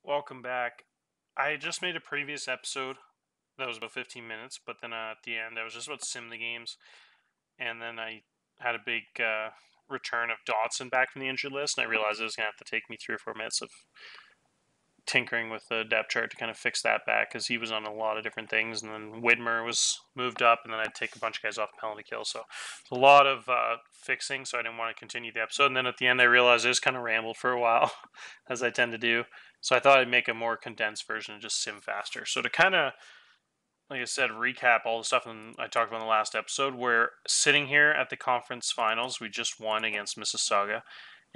Welcome back. I just made a previous episode that was about 15 minutes, but then at the end, I was just about to sim the games, and then I had a big return of Dotson back from the injured list, and I realized it was going to have to take me 3 or 4 minutes of tinkering with the depth chart to kind of fix that back because he was on a lot of different things, and then Widmer was moved up, and then I'd take a bunch of guys off penalty kill. So it's a lot of fixing, so I didn't want to continue the episode. And then at the end, I realized I just kind of rambled for a while, as I tend to do. So I thought I'd make a more condensed version and just sim faster. So to kind of, like I said, recap all the stuff I talked about in the last episode, we're sitting here at the conference finals. We just won against Mississauga.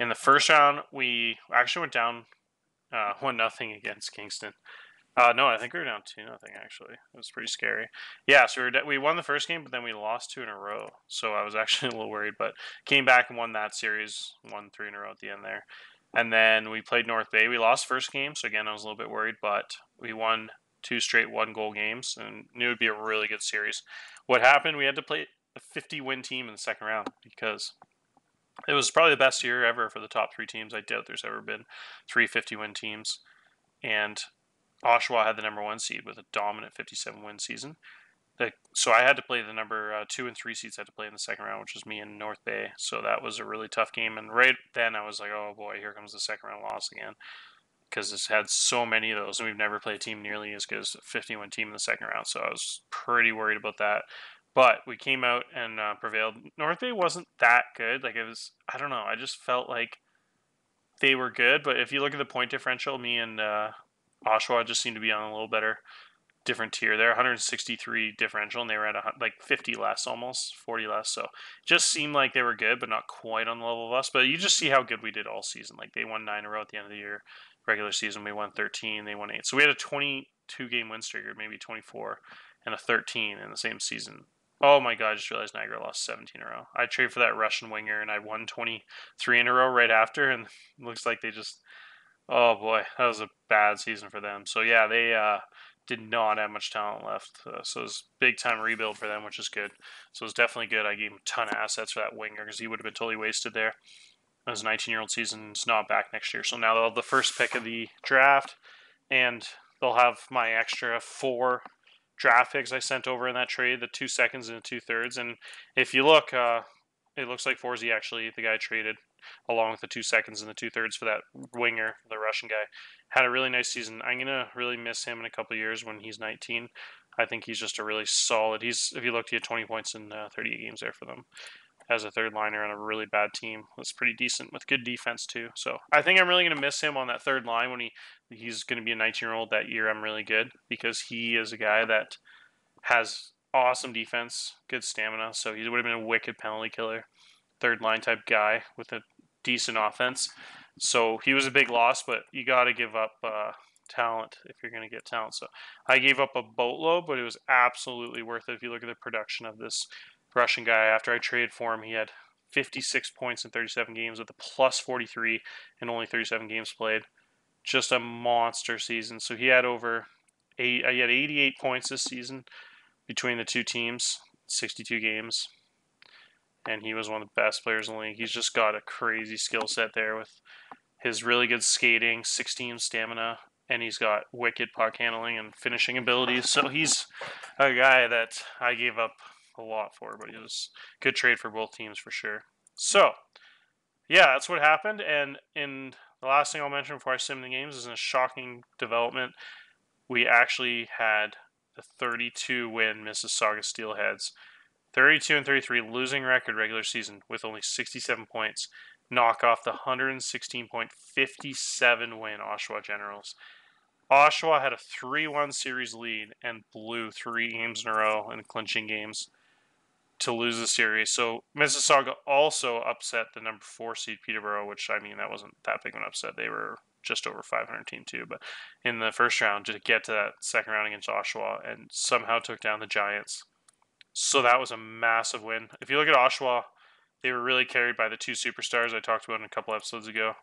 In the first round, we actually went down 1-0 against Kingston. No, I think we were down 2-0 actually. It was pretty scary. Yeah, so we won the first game, but then we lost 2 in a row. So I was actually a little worried, but came back and won that series, won 3 in a row at the end there. And then we played North Bay. We lost first game, so again I was a little bit worried, but we won 2 straight 1-goal games and knew it would be a really good series. What happened? We had to play a 50-win team in the second round because it was probably the best year ever for the top 3 teams. I doubt there's ever been 3 50-win teams. And Oshawa had the number 1 seed with a dominant 57-win season. So I had to play the number 2 and 3 seeds. I had to play in the second round, which was me and North Bay. So that was a really tough game. And right then I was like, oh boy, here comes the second round loss again. Because it's had so many of those, and we've never played a team nearly as good as a 50-win team in the second round. So I was pretty worried about that. But we came out and prevailed. North Bay wasn't that good. Like it was, I don't know. I just felt like they were good. But if you look at the point differential, me and Oshawa just seemed to be on a little better different tier. They're 163 differential, and they were at like 50 less, almost 40 less. So it just seemed like they were good, but not quite on the level of us. But you just see how good we did all season. Like they won 9 in a row at the end of the year. Regular season, we won 13. They won 8. So we had a 22-game win streak, or maybe 24, and a 13 in the same season. Oh my god, I just realized Niagara lost 17 in a row. I traded for that Russian winger, and I won 23 in a row right after, and it looks like they just, oh boy, that was a bad season for them. So yeah, they did not have much talent left. So it was big time rebuild for them, which is good. So it was definitely good. I gave him a ton of assets for that winger because he would have been totally wasted there. His 19-year-old season's not back next year. So now they'll have the first pick of the draft, and they'll have my extra 4 draft picks I sent over in that trade, the 2 seconds and the 2 thirds. And if you look, it looks like Forsey actually, the guy traded along with the 2 seconds and the 2 thirds for that winger, the Russian guy, had a really nice season. I'm gonna really miss him in a couple of years when he's 19. I think he's just a really solid. If you look, he had 20 points in 38 games there for them as a third liner on a really bad team. That's pretty decent with good defense too. So I think I'm really gonna miss him on that third line when he's gonna be a 19-year-old that year. I'm really good because he is a guy that has awesome defense, good stamina. So he would have been a wicked penalty killer, third line type guy with a decent offense. So he was a big loss, but you got to give up talent if you're going to get talent. So I gave up a boatload, but it was absolutely worth it. If you look at the production of this Russian guy, after I traded for him, he had 56 points in 37 games with a plus 43 in only 37 games played. Just a monster season. So he had he had 88 points this season between the 2 teams, 62 games, and he was one of the best players in the league. He's just got a crazy skill set there with his really good skating, 16 stamina, and he's got wicked puck handling and finishing abilities. So he's a guy that I gave up a lot for, but he was a good trade for both teams for sure. So, yeah, that's what happened. And in the last thing I'll mention before I sim the games is a shocking development. We actually had the 32-win Mississauga Steelheads, 32 and 33 losing record regular season with only 67 points, knock off the 116.57 win Oshawa Generals. Oshawa had a 3-1 series lead and blew 3 games in a row in clinching games to lose the series. So Mississauga also upset the number 4 seed Peterborough, which, I mean, that wasn't that big of an upset. They were just over 500 team too, but in the first round to get to that second round against Oshawa and somehow took down the Giants. So that was a massive win. If you look at Oshawa, they were really carried by the 2 superstars I talked about in a couple episodes ago.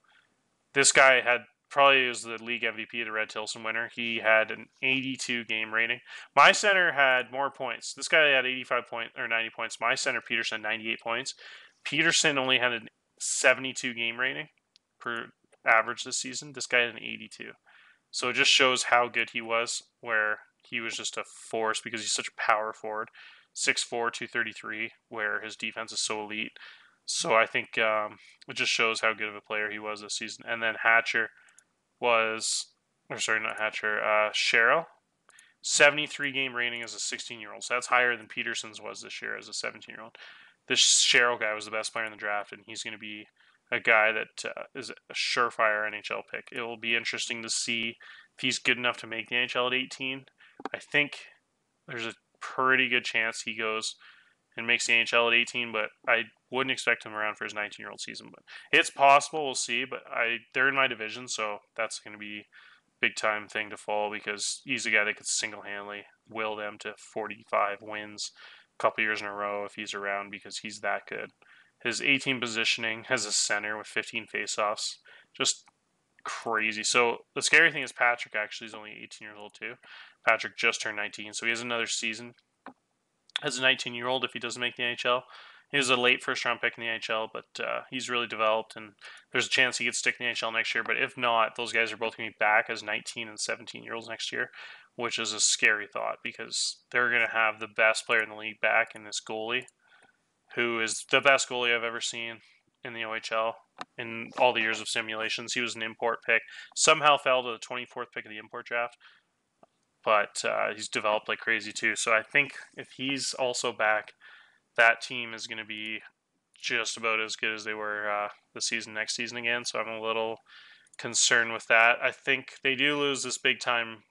This guy had probably was the league MVP, the Red Tilson winner. He had an 82 game rating. My center had more points. This guy had 85 points or 90 points. My center Peterson 98 points. Peterson only had a 72 game rating per average this season. This guy had an 82. So it just shows how good he was, where he was just a force because he's such a power forward, 6'4", 233, where his defense is so elite. So I think it just shows how good of a player he was this season. And then Hatcher was, or sorry, not Hatcher, Cheryl, 73 game rating as a 16-year-old. So that's higher than Peterson's was this year as a 17-year-old. This Cheryl guy was the best player in the draft, and he's going to be a guy that is a surefire NHL pick. It will be interesting to see if he's good enough to make the NHL at 18. I think there's a pretty good chance he goes and makes the NHL at 18, but I wouldn't expect him around for his 19-year-old season. But it's possible, we'll see. But they're in my division, so that's going to be big time thing to follow because he's a guy that could single-handedly will them to 45 wins a couple years in a row if he's around because he's that good. His 18 positioning has a center with 15 faceoffs, just crazy. So the scary thing is Patrick actually is only 18 years old too. Patrick just turned 19, so he has another season as a 19-year-old if he doesn't make the NHL. He was a late first-round pick in the NHL, but he's really developed, and there's a chance he could stick in the NHL next year. But if not, those guys are both going to be back as 19 and 17-year-olds next year, which is a scary thought because they're going to have the best player in the league back in this goalie, who is the best goalie I've ever seen in the OHL in all the years of simulations. He was an import pick. Somehow fell to the 24th pick of the import draft, but he's developed like crazy too. So I think if he's also back, that team is going to be just about as good as they were next season again. So I'm a little concerned with that. I think they do lose this big time,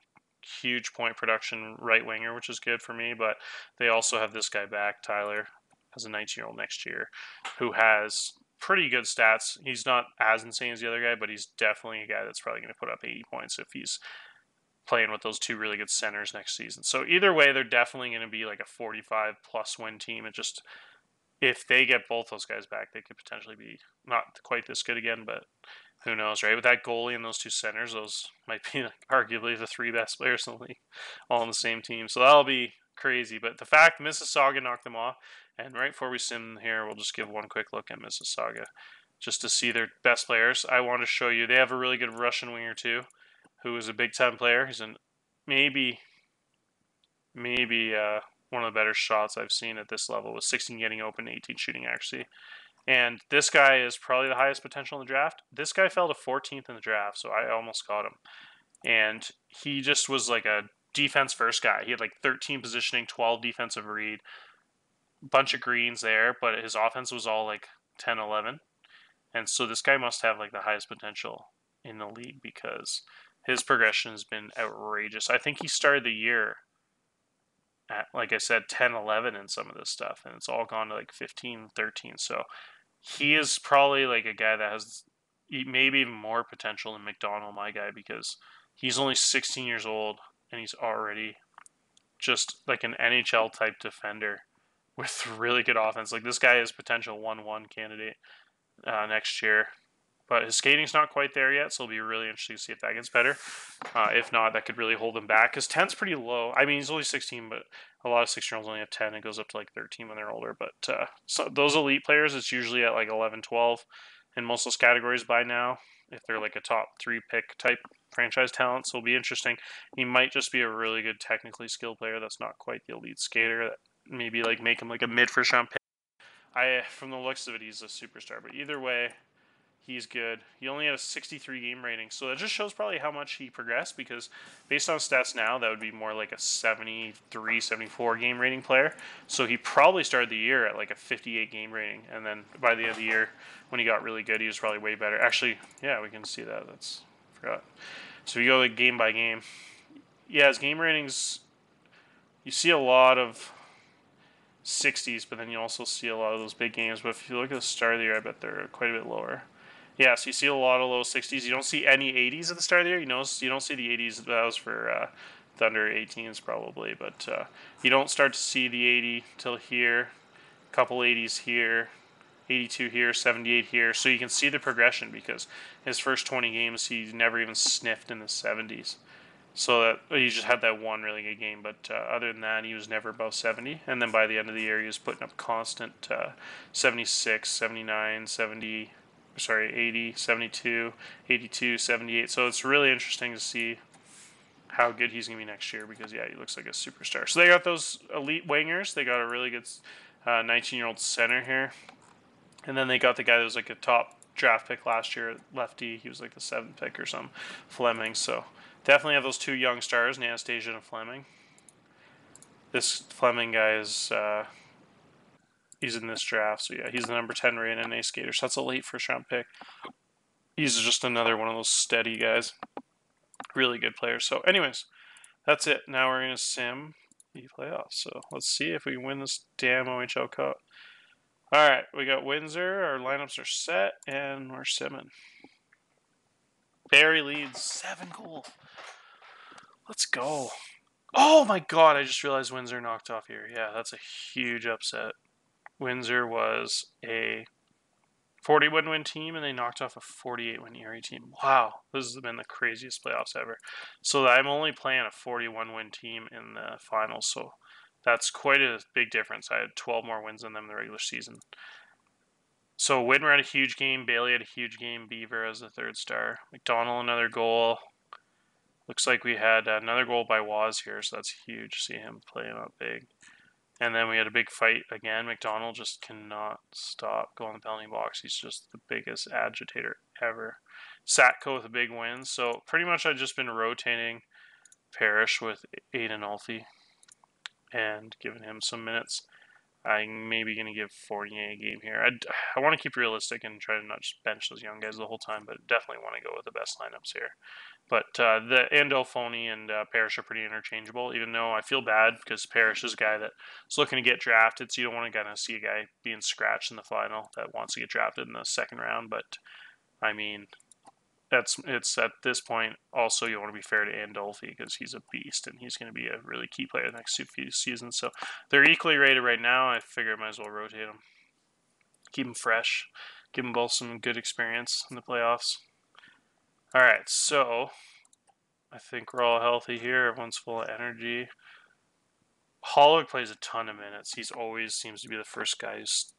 huge point production right winger, which is good for me. But they also have this guy back, Tyler, as a 19-year-old next year, who has pretty good stats. He's not as insane as the other guy, but he's definitely a guy that's probably going to put up 80 points if he's playing with those two really good centers next season. So either way, they're definitely going to be like a 45 plus win team. It just, if they get both those guys back, they could potentially be not quite this good again, but who knows, right? With that goalie and those two centers, those might be like arguably the three best players in the league, all on the same team. So that'll be crazy. But the fact Mississauga knocked them off, and right before we sim here, we'll just give one quick look at Mississauga just to see their best players. I want to show you, they have a really good Russian winger too, who is a big-time player. He's maybe one of the better shots I've seen at this level, with 16 getting open, 18 shooting accuracy. And this guy is probably the highest potential in the draft. This guy fell to 14th in the draft, so I almost got him. And he just was like a defense-first guy. He had like 13 positioning, 12 defensive read, bunch of greens there, but his offense was all like 10, 11. And so this guy must have like the highest potential in the league because his progression has been outrageous. I think he started the year at, like I said, 10, 11 in some of this stuff, and it's all gone to like 15, 13. So he is probably like a guy that has maybe even more potential than McDonald, my guy, because he's only 16 years old and he's already just like an NHL type defender with really good offense. Like this guy is potential 1-1 candidate next year. But his skating's not quite there yet, so it'll be really interesting to see if that gets better. If not, that could really hold him back, because 10's pretty low. I mean, he's only 16, but a lot of 16-year-olds only have 10. It goes up to like 13 when they're older. But so those elite players, it's usually at like 11, 12 in most of those categories by now, if they're like a top 3 pick type franchise talent. So it'll be interesting. He might just be a really good technically skilled player that's not quite the elite skater, that maybe like make him like a mid-first round pick. From the looks of it, he's a superstar. But either way, he's good. He only had a 63 game rating, so that just shows probably how much he progressed, because based on stats now, that would be more like a 73, 74 game rating player. So he probably started the year at like a 58 game rating, and then by the end of the year, when he got really good, he was probably way better. Actually, yeah, we can see that. Forgot. So we go like game by game. Yeah, his game ratings, you see a lot of 60s, but then you also see a lot of those big games. But if you look at the start of the year, I bet they're quite a bit lower. Yeah, so you see a lot of low 60s. You don't see any 80s at the start of the year. You don't see the 80s. That was for the under 18s probably. But you don't start to see the 80 till here. A couple 80s here. 82 here, 78 here. So you can see the progression, because his first 20 games, he never even sniffed in the 70s. So that he just had that one really good game. But other than that, he was never above 70. And then by the end of the year, he was putting up constant 76, 79, 80, 72, 82, 78. So it's really interesting to see how good he's going to be next year because, yeah, he looks like a superstar. So they got those elite wingers. They got a really good 19-year-old center here. And then they got the guy that was like a top draft pick last year, lefty. He was like the 7th pick or something, Fleming. So definitely have those 2 young stars, Anastasia and Fleming. This Fleming guy is he's in this draft. So, yeah, he's the number 10 rated NA skater. So that's a late first-round pick. He's just another one of those steady guys. Really good player. So, anyways, that's it. Now we're going to sim the playoffs. So, let's see if we can win this damn OHL Cup. All right, we got Windsor. Our lineups are set, and we're simming. Barrie leads 7 goals. Let's go. Oh my god, I just realized Windsor knocked off here. Yeah, that's a huge upset. Windsor was a 40-win team, and they knocked off a 48-win Erie team. Wow, this has been the craziest playoffs ever. So I'm only playing a 41-win team in the finals, so that's quite a big difference. I had 12 more wins than them in the regular season. So Widmer had a huge game. Bailey had a huge game. Beaver as the 3rd star. McDonald another goal. Looks like we had another goal by Waz here, so that's huge. See him playing up big. And then we had a big fight again. McDonald just cannot stop going to the penalty box. He's just the biggest agitator ever. Satko with a big win. So pretty much I've just been rotating Parrish with Aiden Alfie and giving him some minutes. I'm maybe going to give Fournier a game here. I want to keep realistic and try to not just bench those young guys the whole time, but definitely want to go with the best lineups here. But the Andolfoni and Parrish are pretty interchangeable, even though I feel bad because Parrish is a guy that's looking to get drafted, so you don't want to kind of see a guy being scratched in the final that wants to get drafted in the 2nd round. But, I mean, it's at this point also you want to be fair to Andolfi because he's a beast and he's going to be a really key player the next few seasons. So they're equally rated right now. I figure I might as well rotate them, keep them fresh, give them both some good experience in the playoffs. All right, so I think we're all healthy here. Everyone's full of energy. Holloway plays a ton of minutes. He's always seems to be the first guy who's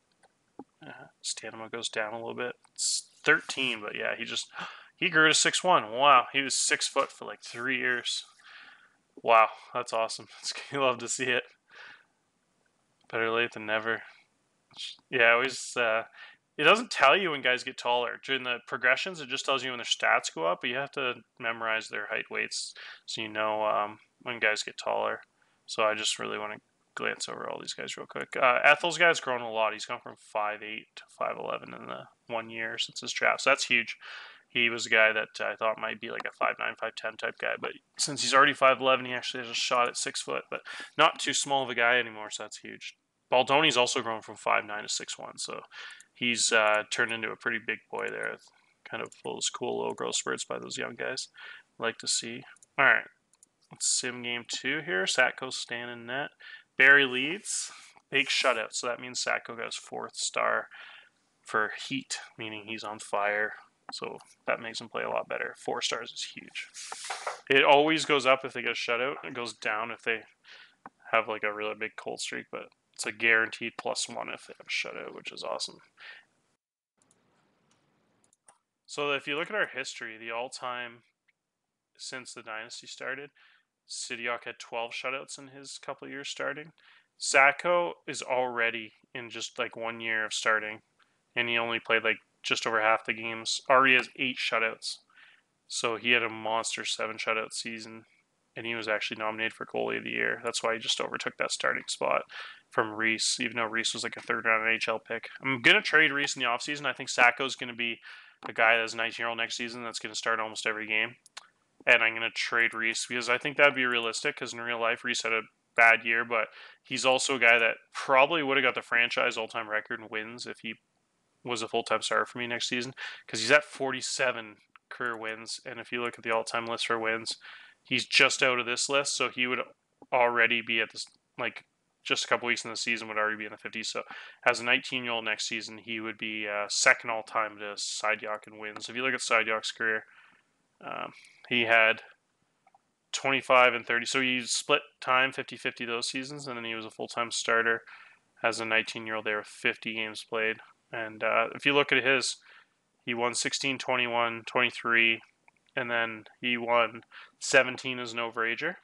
stamina goes down a little bit. It's 13, but yeah, he grew to 6'1". Wow, he was 6 foot for like 3 years. Wow, that's awesome. You love to see it. Better late than never. Yeah, always. It doesn't tell you when guys get taller. During the progressions, it just tells you when their stats go up, but you have to memorize their height weights so you know when guys get taller. So I just really want to glance over all these guys real quick. Ethel's guy's grown a lot. He's gone from 5'8" to 5'11" in the 1 year since his draft. So that's huge. He was a guy that I thought might be like a 5'9", 5'10" type guy, but since he's already 5'11", he actually has a shot at 6 foot, but not too small of a guy anymore, so that's huge. Baldoni's also grown from 5'9" to 6'1", so he's turned into a pretty big boy there. Kind of those cool little growth spurts by those young guys. Like to see. All right, let's sim game 2 here. Satko's staying in net. Barrie leads. Big shutout, so that means Satko got his 4th star for heat, meaning he's on fire. So that makes him play a lot better. 4 stars is huge. It always goes up if they get a shutout. It goes down if they have like a really big cold streak, but it's a guaranteed +1 if they have a shutout, which is awesome. So if you look at our history, the all-time since the dynasty started, Sidiok had 12 shutouts in his couple of years starting. Satko is already in just like 1 year of starting, and he only played like just over half the games. Already has 8 shutouts. So he had a monster 7 shutout season, and he was actually nominated for goalie of the year. That's why he just overtook that starting spot from Reese, even though Reese was like a 3rd-round NHL pick. I'm going to trade Reese in the offseason. I think Satko's going to be a guy that's a 19-year-old next season that's going to start almost every game. And I'm going to trade Reese because I think that'd be realistic because in real life, Reese had a bad year, but he's also a guy that probably would have got the franchise all-time record in wins if he was a full-time starter for me next season because he's at 47 career wins. And if you look at the all-time list for wins, he's just out of this list. So he would already be at this, like, just a couple weeks in the season would already be in the 50s. So as a 19-year-old next season, he would be 2nd all-time to Sidiok in wins. If you look at Sidiok's career, he had 25 and 30. So he split time 50-50 those seasons, and then he was a full-time starter as a 19-year-old there with 50 games played. And if you look at his, he won 16, 21, 23, and then he won 17 as an overager.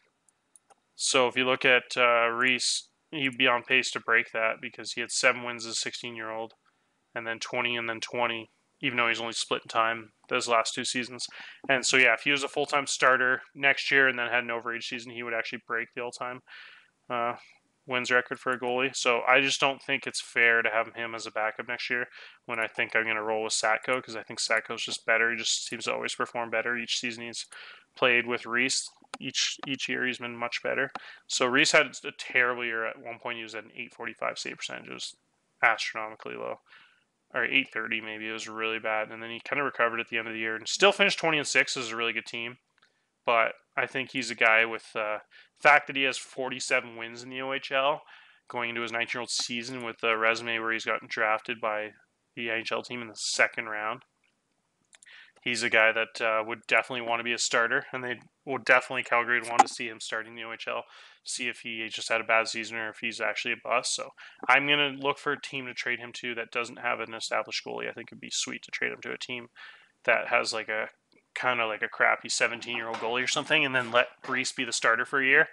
So if you look at Reese, he'd be on pace to break that because he had 7 wins as a 16-year-old, and then 20 and then 20, even though he's only split in time those last 2 seasons. And so, yeah, if he was a full-time starter next year and then had an overage season, he would actually break the all-time wins record for a goalie. So I just don't think it's fair to have him as a backup next year when I think I'm going to roll with Satko, because I think Satko's just better. He just seems to always perform better each season he's played with Reese. Each year he's been much better. So Reese had a terrible year. At one point he was at an 845 save percentage. It was astronomically low. Or 830 maybe. It was really bad. And then he kind of recovered at the end of the year and still finished 20-6 as a really good team. But I think he's a guy with the fact that he has 47 wins in the OHL going into his 19-year-old season with a resume where he's gotten drafted by the NHL team in the 2nd round. He's a guy that would definitely want to be a starter, and they would definitely, Calgary would want to see him starting the OHL, see if he just had a bad season or if he's actually a bust. So I'm going to look for a team to trade him to that doesn't have an established goalie. I think it'd be sweet to trade him to a team that has like a kind of like a crappy 17-year-old goalie or something, and then let Reese be the starter for a year.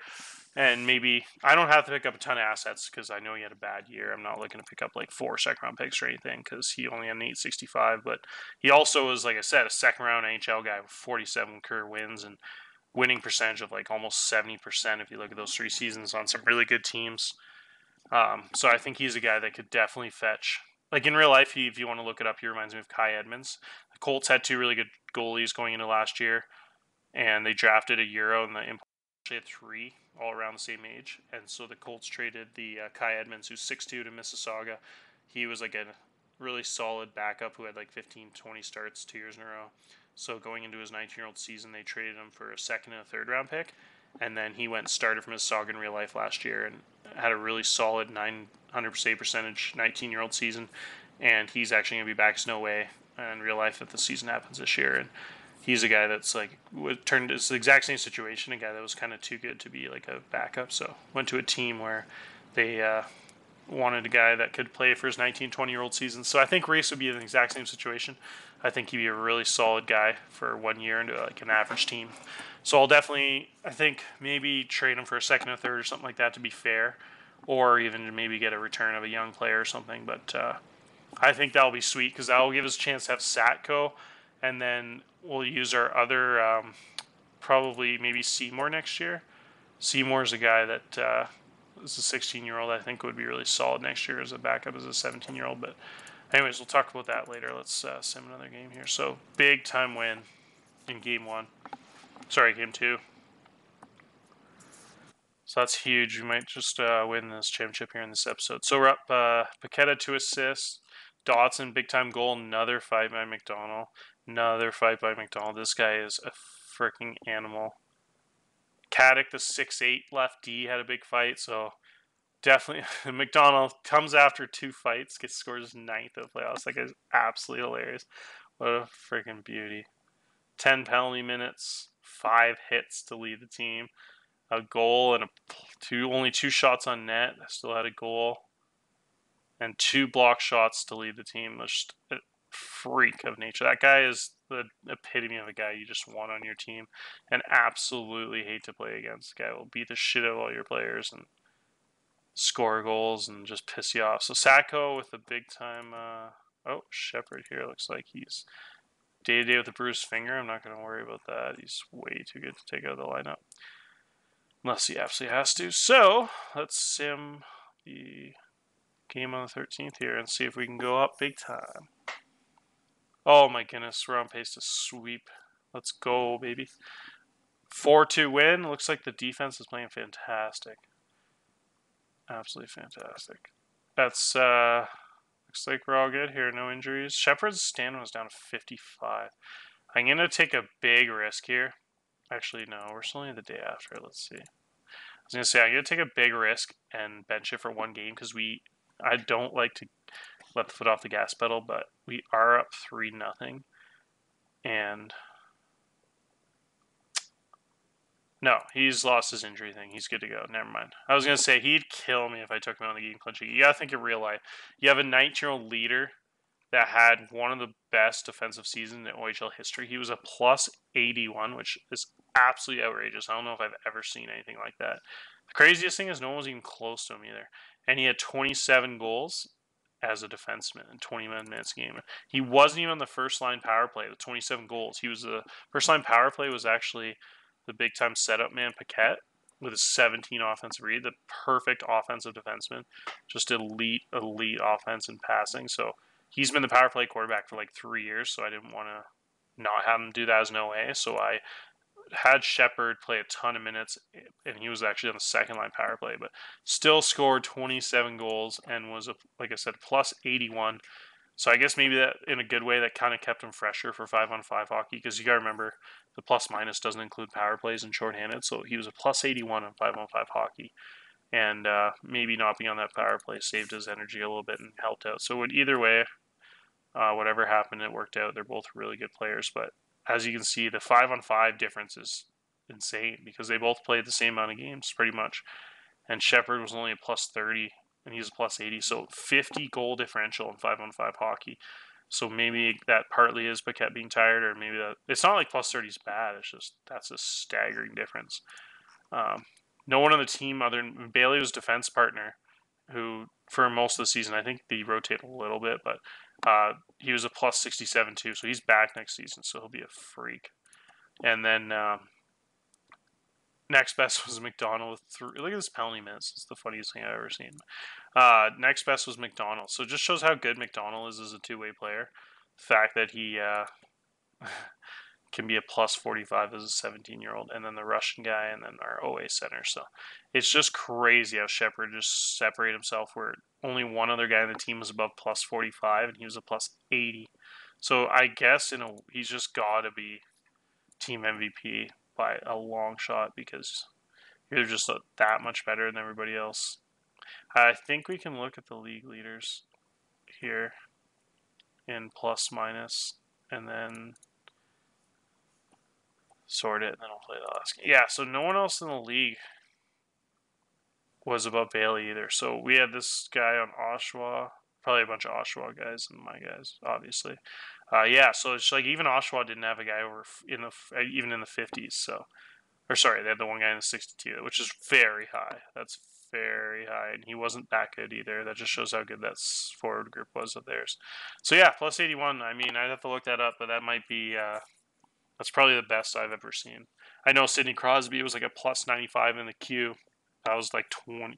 And maybe I don't have to pick up a ton of assets because I know he had a bad year. I'm not looking to pick up like 4 second-round picks or anything because he only had an 865. But he also was, like I said, a second-round NHL guy with 47 career wins and winning percentage of like almost 70% if you look at those 3 seasons on some really good teams. So I think he's a guy that could definitely fetch. Like in real life, if you want to look it up, he reminds me of Kai Edmonds. The Colts had 2 really good goalies going into last year, and they drafted a Euro, and the actually had 3 all around the same age. And so the Colts traded the Kai Edmonds, who's 6'2", to Mississauga. He was like a really solid backup who had like 15, 20 starts 2 years in a row. So going into his 19-year-old season, they traded him for a 2nd and a 3rd round pick. And then he went started for Mississauga in real life last year and had a really solid 900 save percentage 19-year-old season. And he's actually going to be back to no way in real life if the season happens this year. And he's a guy that's like turned. It's the exact same situation. A guy that was kind of too good to be like a backup, so went to a team where they wanted a guy that could play for his 19, 20-year-old season. So I think Reese would be in the exact same situation. I think he'd be a really solid guy for 1 year into like an average team. So I'll definitely, I think maybe trade him for a 2nd or 3rd or something like that to be fair, or even maybe get a return of a young player or something. But I think that'll be sweet because that'll give us a chance to have Satko, and then we'll use our other, probably maybe Seymour next year. Seymour's a guy that is a 16-year-old I think would be really solid next year as a backup as a 17-year-old. But anyways, we'll talk about that later. Let's sim another game here. So big time win in game 1. Sorry, game 2. So that's huge. We might just win this championship here in this episode. So we're up Paqueta 2 assists. Dotson, big time goal. Another fight by McDonald. This guy is a freaking animal. Caddick, the 6'8" left D, had a big fight. So definitely, McDonald comes after 2 fights, scores 9th of the playoffs. That guy's absolutely hilarious. What a freaking beauty. 10 penalty minutes, 5 hits to lead the team. A goal and only 2 shots on net. Still had a goal. And 2 block shots to lead the team. Just a freak of nature. That guy is the epitome of a guy you just want on your team and absolutely hate to play against. The guy will beat the shit out of all your players and score goals and just piss you off. So Satko with a big time. Shepard here looks like he's day-to-day with a bruised finger. I'm not going to worry about that. He's way too good to take out of the lineup. Unless he absolutely has to. So let's sim the game on the 13th here and see if we can go up big time. Oh my goodness, we're on pace to sweep. Let's go, baby. 4-2 win. Looks like the defense is playing fantastic. Absolutely fantastic. That's looks like we're all good here. No injuries. Shepard's stamina was down to 55. I'm gonna take a big risk here. Actually, no, we're still only the day after. Let's see. I was gonna say I'm gonna take a big risk and bench it for 1 game because I don't like to let the foot off the gas pedal, but we are up 3-0, and no, he's lost his injury thing. He's good to go. Never mind. I was gonna say he'd kill me if I took him on the game clinching. You gotta think of real life. You have a 19-year-old leader that had one of the best defensive seasons in OHL history. He was a plus 81, which is absolutely outrageous. I don't know if I've ever seen anything like that. The craziest thing is no one was even close to him either. And he had 27 goals as a defenseman in 21 minutes a game. He wasn't even on the first line power play with 27 goals. He was the first line power play was actually the big time setup man Paquette with a 17 offensive read, the perfect offensive defenseman, just elite offense and passing. So he's been the power play quarterback for like 3 years, so I didn't want to not have him do that as an OA. So I had Shepard play a ton of minutes, and he was actually on the second line power play, but still scored 27 goals and was, like I said, plus 81. So I guess maybe that, in a good way, that kind of kept him fresher for 5-on-5 hockey, because you got to remember the plus minus doesn't include power plays and shorthanded. So he was a plus 81 on 5-on-5 hockey, and maybe not being on that power play saved his energy a little bit and helped out. So either way, whatever happened, it worked out. They're both really good players, but as you can see, the 5-on-5 difference is insane because they both played the same amount of games pretty much. And Shepard was only a plus 30 and he's a plus 80. So 50 goal differential in 5-on-5 hockey. So maybe that partly is Paquette being tired, or maybe that it's not like plus 30 is bad. It's just that's a staggering difference. No one on the team other than Bailey was defense partner, who for most of the season, I think they rotate a little bit, but he was a plus 67 too. So he's back next season, so he'll be a freak. And then next best was McDonald with 3. Look at this penalty minutes. It's the funniest thing I've ever seen. Next best was McDonald. So it just shows how good McDonald is as a two-way player. The fact that he can be a plus 45 as a 17-year-old, and then the Russian guy, and then our OA center. So it's just crazy how Shepard just separated himself, where only one other guy on the team was above plus 45, and he was a plus 80. So I guess he's just got to be team MVP by a long shot, because you're just that much better than everybody else. I think we can look at the league leaders here in plus minus, and then sort it, and then I'll play the last game. Yeah, so no one else in the league was above Bailey either. So we had this guy on Oshawa, probably a bunch of Oshawa guys and my guys, obviously. Yeah, so it's like even Oshawa didn't have a guy over even in the 50s. So, or sorry, they had the one guy in the 62, which is very high. That's very high, and he wasn't that good either. That just shows how good that forward group was of theirs. So yeah, plus 81. I mean, I'd have to look that up, but that might be. That's probably the best I've ever seen. I know Sidney Crosby was like a plus 95 in the queue. That was like 20.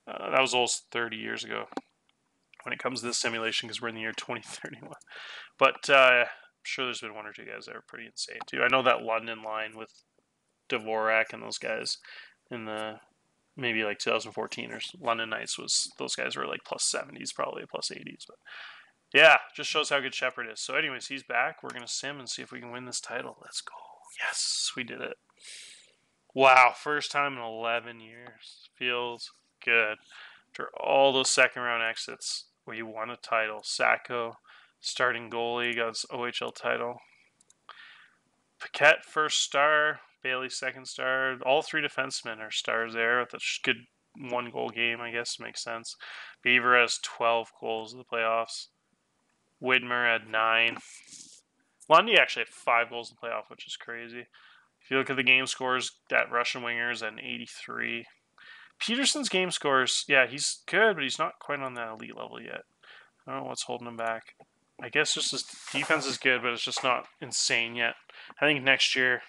That was almost 30 years ago when it comes to this simulation, because we're in the year 2031. But I'm sure there's been one or two guys that are pretty insane too. I know that London line with Dvorak and those guys in the maybe like 2014 or London Knights was, those guys were like plus 70s, probably plus 80s. But yeah, just shows how good Shepard is. So anyways, he's back. We're going to sim and see if we can win this title. Let's go. Yes, we did it. Wow, first time in 11 years. Feels good. After all those second round exits, we won a title. Sacco, starting goalie, got his OHL title. Paquette, first star. Bailey, second star. All three defensemen are stars there with a good 1-goal game, I guess. Makes sense. Beaver has 12 goals in the playoffs. Widmer had 9. Lundy actually had 5 goals in the playoff, which is crazy. If you look at the game scores, that Russian winger is at an 83. Peterson's game scores, yeah, he's good, but he's not quite on that elite level yet. I don't know what's holding him back. I guess just his defense is good, but it's just not insane yet. I think next year,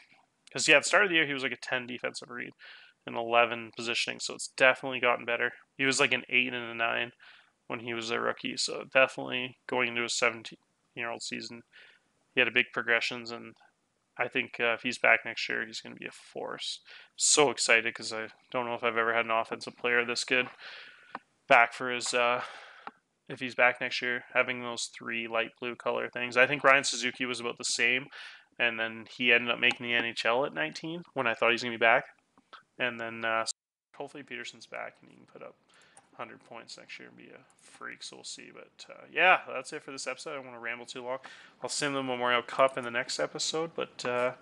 because yeah, at the start of the year, he was like a 10 defensive read and 11 positioning, so it's definitely gotten better. He was like an 8 and a 9 when he was a rookie, so definitely going into a 17-year-old season, he had a big progressions, and I think if he's back next year, he's going to be a force. So excited, because I don't know if I've ever had an offensive player this good back for his, if he's back next year, having those 3 light blue color things. I think Ryan Suzuki was about the same, and then he ended up making the NHL at 19 when I thought he was going to be back. And then hopefully Peterson's back and he can put up 100 points next year and be a freak, so we'll see. But yeah, that's it for this episode. I don't want to ramble too long. I'll sim the Memorial Cup in the next episode, but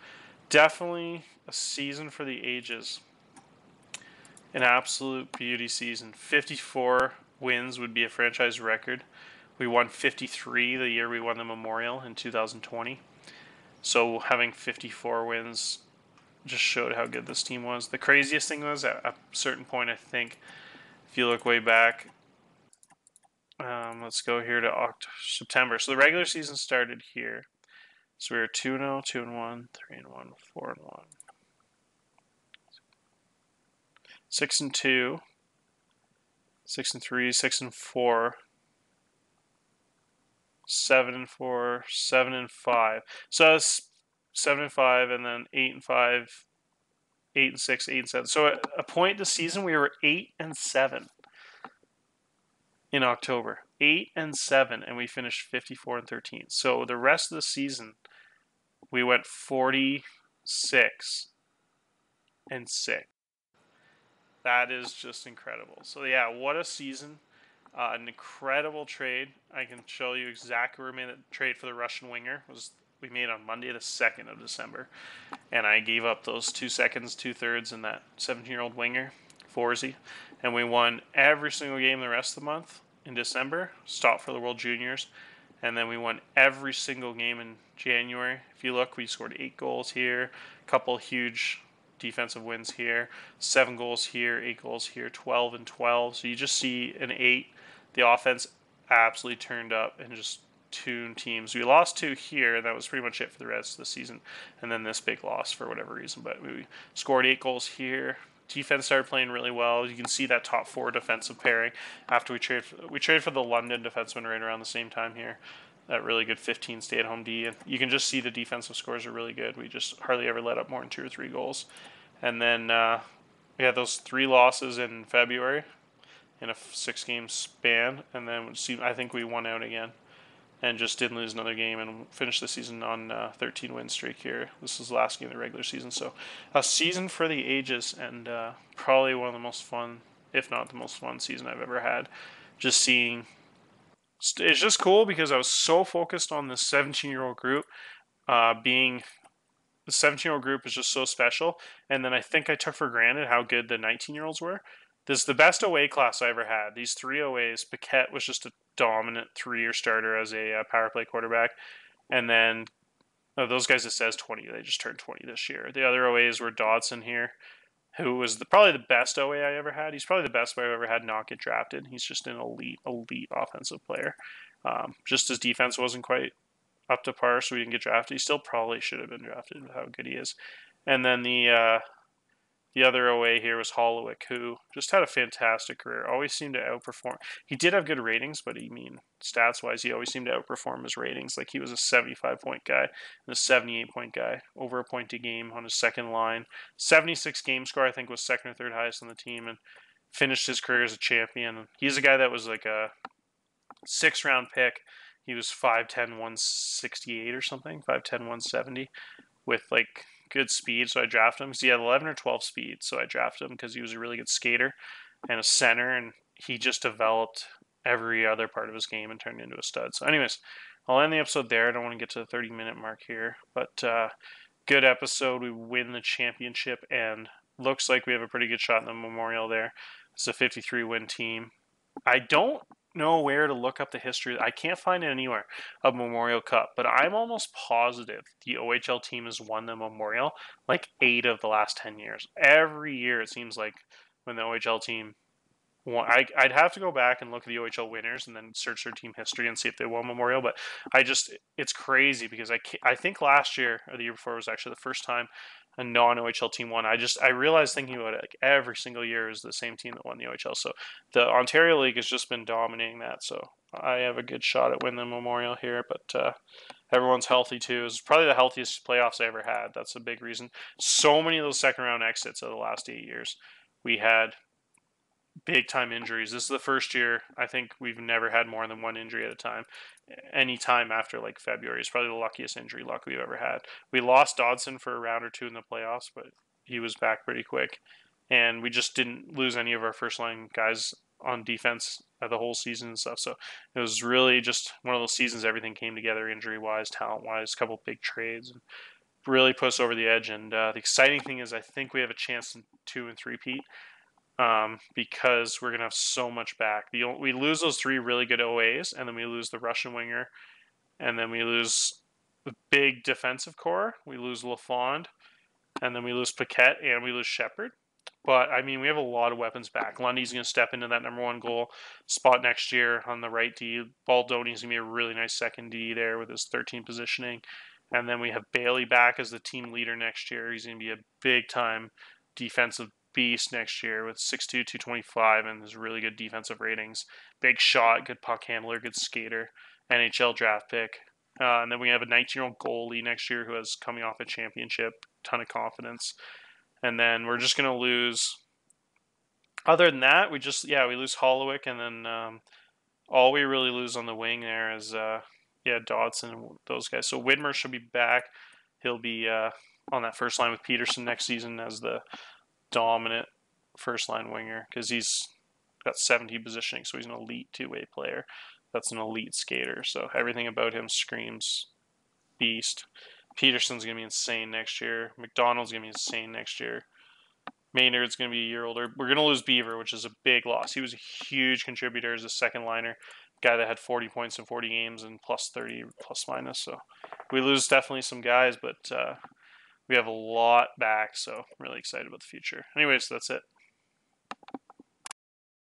definitely a season for the ages. An absolute beauty season. 54 wins would be a franchise record. We won 53 the year we won the Memorial in 2020. So having 54 wins just showed how good this team was. The craziest thing was at a certain point, I think, if you look way back, let's go here to September. So the regular season started here. So we were 2-0, 2-1, 3-1, 4-1, 6-2, 6-3, 6-4, 7-4, 7-5. So it's 7-5, and then 8-5, 8-6, 8-7. So at a point in the season, we were 8-7 in October. 8-7, and we finished 54-13. So the rest of the season, we went 46-6. That is just incredible. So yeah, what a season. An incredible trade. I can show you exactly where we made the trade for the Russian winger. We made on Monday the 2nd of December. And I gave up those 2 seconds, 2/3 and that 17-year-old winger, Forsey. And we won every single game the rest of the month in December, stopped for the World Juniors. And then we won every single game in January. If you look, we scored 8 goals here, a couple huge defensive wins here, 7 goals here, 8 goals here, 12-12. So you just see an 8. The offense absolutely turned up and just tuned teams. We lost 2 here, and that was pretty much it for the rest of the season. And then this big loss for whatever reason. But we scored 8 goals here. Defense started playing really well. You can see that top 4 defensive pairing after we traded for the London defenseman right around the same time here. That really good 15 stay-at-home D, and you can just see the defensive scores are really good. We just hardly ever let up more than 2 or 3 goals. And then we had those 3 losses in February in a 6-game span, and then I think we won out again and just didn't lose another game and finished the season on a 13-win streak here. This was the last game of the regular season. So a season for the ages, and probably one of the most fun, if not the most fun season I've ever had. Just seeing... It's just cool because I was so focused on the 17-year-old group being... The 17-year-old group is just so special. And then I think I took for granted how good the 19-year-olds were. This is the best OA class I ever had. These 3 OAs, Paquette was just a dominant 3-year starter as a power play quarterback. And then those guys, it says 20. They just turned 20 this year. The other OAs were Dodson here, who was probably the best OA I ever had. He's probably the best player I've ever had not get drafted. He's just an elite offensive player. Just his defense wasn't quite up to par, so he didn't get drafted. He still probably should have been drafted with how good he is. And then the other OA here was Hollowick, who just had a fantastic career. Always seemed to outperform. He did have good ratings, but stats-wise, he always seemed to outperform his ratings. Like, he was a 75-point guy and a 78-point guy, over a point a game on his second line. 76 game score, I think, was second or third highest on the team, and finished his career as a champion. He's a guy that was like a 6th-round pick. He was 5'10", 168 or something, 5'10", 170, with like good speed. So I drafted him because he had 11 or 12 speed. So I drafted him because he was a really good skater and a center, and he just developed every other part of his game and turned into a stud. So anyways, I'll end the episode there. I don't want to get to the 30-minute mark here, but good episode. We win the championship, and looks like we have a pretty good shot in the Memorial there. It's a 53-win team. I don't know where to look up the history. I can't find it anywhere of Memorial Cup, but I'm almost positive the OHL team has won the Memorial like 8 of the last 10 years. Every year it seems like when the OHL team won. I'd have to go back and look at the OHL winners and then search their team history and see if they won Memorial, but it's crazy because I think last year or the year before was actually the first time a non-OHL team won. I realized thinking about it, like every single year is the same team that won the OHL. So the Ontario League has just been dominating that. So I have a good shot at winning the Memorial here, but everyone's healthy too. It's probably the healthiest playoffs I ever had. That's a big reason. So many of those second round exits of the last 8 years, we had big time injuries. This is the first year I think we've never had more than 1 injury at a time. Any time after like February is probably the luckiest injury luck we've ever had. We lost Dodson for a round or 2 in the playoffs, but he was back pretty quick. And we just didn't lose any of our first line guys on defense the whole season and stuff. So it was really just one of those seasons everything came together injury wise, talent wise, a couple big trades, and really put us over the edge. And the exciting thing is I think we have a chance to 2 and 3-peat. because we're going to have so much back. We lose those 3 really good OAs, and then we lose the Russian winger, and then we lose the big defensive core. We lose LaFond, and then we lose Paquette, and we lose Shepard. But, I mean, we have a lot of weapons back. Lundy's going to step into that number 1 goal spot next year on the right D. Baldoni's going to be a really nice second D there with his 13 positioning. And then we have Bailey back as the team leader next year. He's going to be a big-time defensive beast next year with 6'2", 225, and his really good defensive ratings. Big shot, good puck handler, good skater, NHL draft pick. And then we have a 19-year-old goalie next year who is coming off a championship, ton of confidence. And then we're just going to lose. Other than that, we lose Hollowick, and then all we really lose on the wing there is Dodson and those guys. So Widmer should be back. He'll be on that first line with Peterson next season as the dominant first line winger because he's got 70 positioning, so he's an elite 2-way player. That's an elite skater. So everything about him screams beast. Peterson's going to be insane next year. McDonald's going to be insane next year. Maynard's going to be a year older. We're going to lose Beaver, which is a big loss. He was a huge contributor as a second liner, guy that had 40 points in 40 games and plus 30 plus minus. So we lose definitely some guys, but we have a lot back. So I'm really excited about the future. Anyways, that's it.